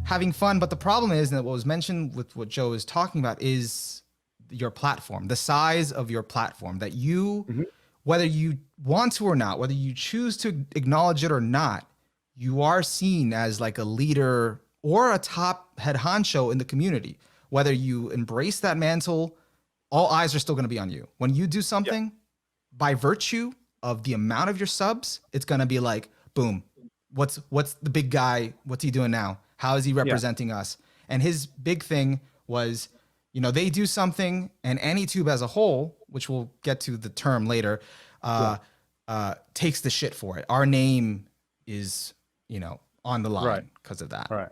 having fun. But the problem is, and what was mentioned with what Joe is talking about, is your platform, the size of your platform, that you, Mhm. whether you want to or not, whether you choose to acknowledge it or not, you are seen as like a leader or a top head honcho in the community. Whether you embrace that mantle, all eyes are still going to be on you. When you do Yeah. something, by virtue of the amount of your subs, it's going to be like, boom, what's the big guy? What's he doing now? How is he Yeah. representing us? And his big thing was, they do something, and AniTube as a whole, which we'll get to the term later, Yeah. takes the shit for it. Our name is, on the Right. line because of that. Right.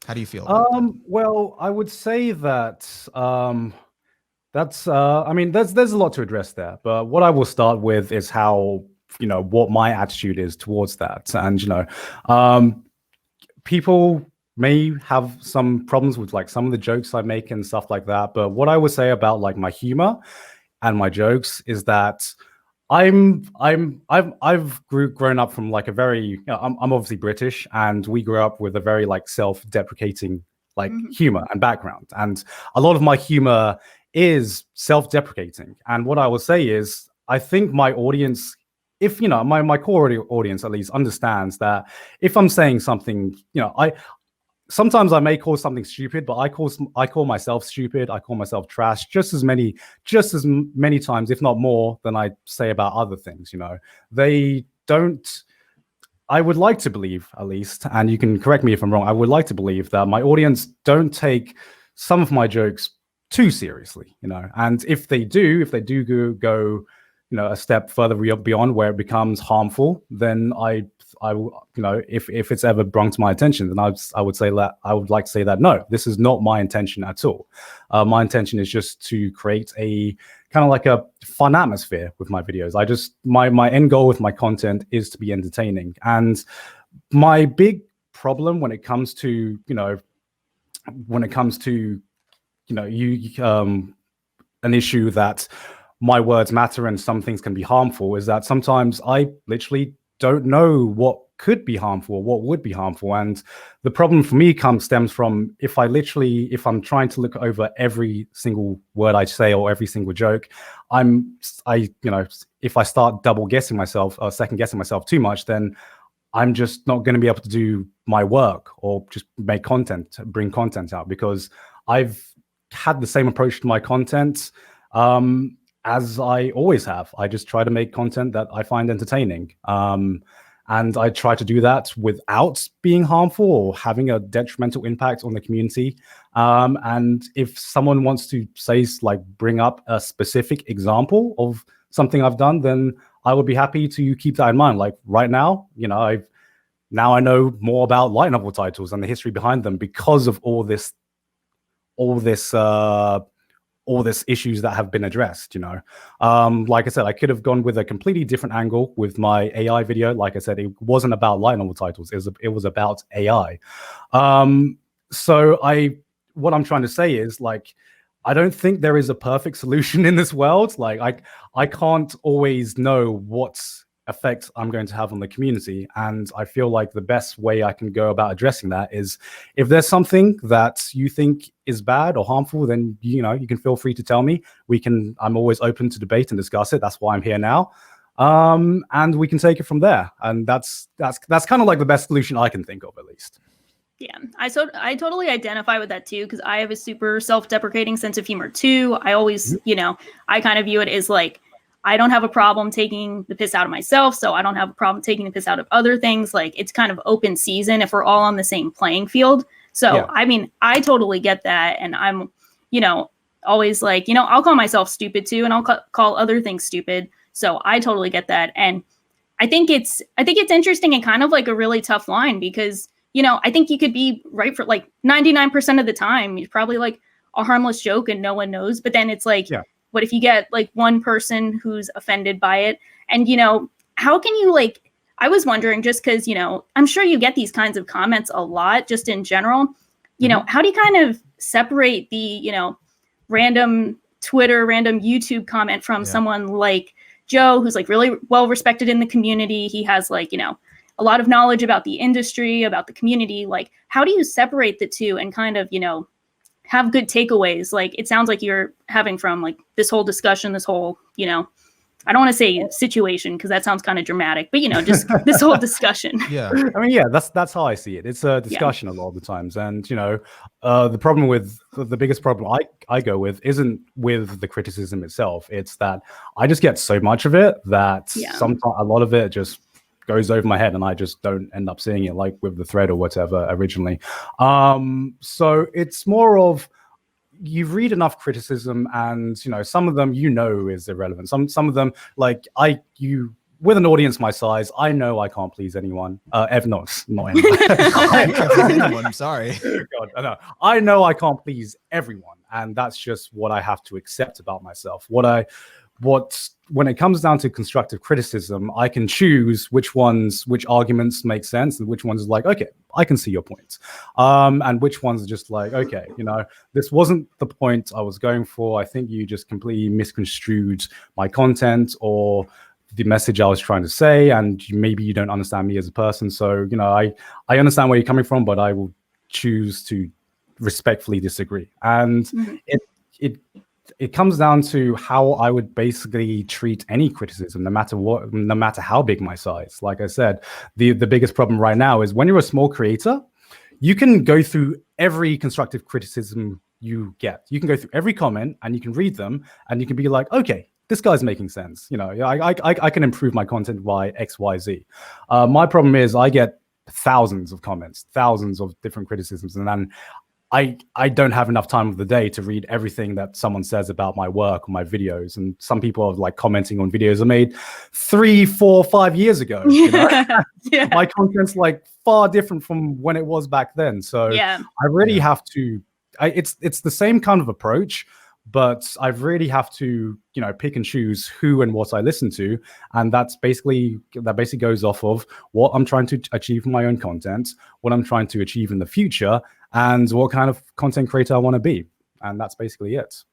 How do you feel about that? Well, I would say that that's I mean, there's a lot to address there, but what I will start with is how what my attitude is towards that, and people may have some problems with like some of the jokes I make and stuff like that, but what I would say about like my humor and my jokes is that I've grown up from like a very I'm obviously British, and we grew up with a very like self-deprecating like humor and background, and a lot of my humor is self-deprecating. And what I will say is, I think my audience, if my core audience at least understands that if I'm saying something, I sometimes I may call something stupid, but I call myself stupid. I call myself trash just as many times, if not more, than I say about other things. They don't. I would like to believe, at least, and you can correct me if I'm wrong, I would like to believe that my audience don't take some of my jokes too seriously. And if they do go a step further beyond where it becomes harmful, then if it's ever brought to my attention, then I would say that I would like to say that no, this is not my intention at all. My intention is just to create a kind of like a fun atmosphere with my videos. My end goal with my content is to be entertaining. And my big problem when it comes to an issue that my words matter and some things can be harmful is that sometimes I literally don't know what could be harmful or what would be harmful. And the problem for me stems from if I'm trying to look over every single word I say or every single joke, if I start double guessing myself or second guessing myself too much, then I'm just not going to be able to do my work or just bring content out, because I've had the same approach to my content as I always have. I just try to make content that I find entertaining. And I try to do that without being harmful or having a detrimental impact on the community. And if someone wants to bring up a specific example of something I've done, then I would be happy to keep that in mind. Like right now, now I know more about light novel titles and the history behind them because of all this issues that have been addressed. Like I said, I could have gone with a completely different angle with my AI video. Like I said, it wasn't about light novel titles. It was about AI. What I'm trying to say is, like, I don't think there is a perfect solution in this world. Like, I can't always know what effect I'm going to have on the community. And I feel like the best way I can go about addressing that is, if there's something that you think is bad or harmful, then you can feel free to tell me. I'm always open to debate and discuss it. That's why I'm here now. And we can take it from there. And that's kind of like the best solution I can think of, at least. Yeah, I totally identify with that too, because I have a super self-deprecating sense of humor too. I always, I kind of view it as like, I don't have a problem taking the piss out of myself, so I don't have a problem taking the piss out of other things. Like, it's kind of open season if we're all on the same playing field. So, yeah. I mean, I totally get that. And I'm, always like, I'll call myself stupid too, and I'll call other things stupid. So I totally get that. And I think it's interesting and kind of like a really tough line, because I think you could be right for like 99% of the time. You're probably like a harmless joke and no one knows. But then it's like, yeah. What if you get like one person who's offended by it? And, how can you I was wondering, just because, I'm sure you get these kinds of comments a lot just in general. How do you kind of separate the, random Twitter, random YouTube comment from someone like Joe, who's like really well respected in the community? He has like a lot of knowledge about the industry, about the community. Like, how do you separate the two and kind of, have good takeaways? Like, it sounds like you're having from like this whole discussion, this whole, I don't want to say situation because that sounds kind of dramatic, but just this whole discussion. Yeah. I mean, yeah, that's how I see it. It's a discussion a lot of the times. And, the problem with the biggest problem I go with isn't with the criticism itself. It's that I just get so much of it that sometimes a lot of it just goes over my head and I just don't end up seeing it, like with the thread or whatever originally. So it's more of, you read enough criticism and some of them is irrelevant. Some of them, like with an audience my size, I know I can't please anyone. Not anyone. I'm sorry. God, I know I can't please everyone, and that's just what I have to accept about myself. When it comes down to constructive criticism, I can choose which arguments make sense and which ones like, okay, I can see your point. And which ones are just like, okay, this wasn't the point I was going for. I think you just completely misconstrued my content or the message I was trying to say, and maybe you don't understand me as a person. So, I understand where you're coming from, but I will choose to respectfully disagree. And it comes down to how I would basically treat any criticism, no matter how big my size. Like I said, the biggest problem right now is when you're a small creator, you can go through every constructive criticism you get. You can go through every comment and you can read them and you can be like, okay, this guy's making sense. I can improve my content by X, Y, Z. My problem is I get thousands of comments, thousands of different criticisms, and then I don't have enough time of the day to read everything that someone says about my work or my videos. And some people are like commenting on videos I made 3, 4, 5 years ago. My content's like far different from when it was back then. So I really have to, it's the same kind of approach, but I really have to, pick and choose who and what I listen to. And that basically goes off of what I'm trying to achieve in my own content, what I'm trying to achieve in the future, and what kind of content creator I want to be. And that's basically it.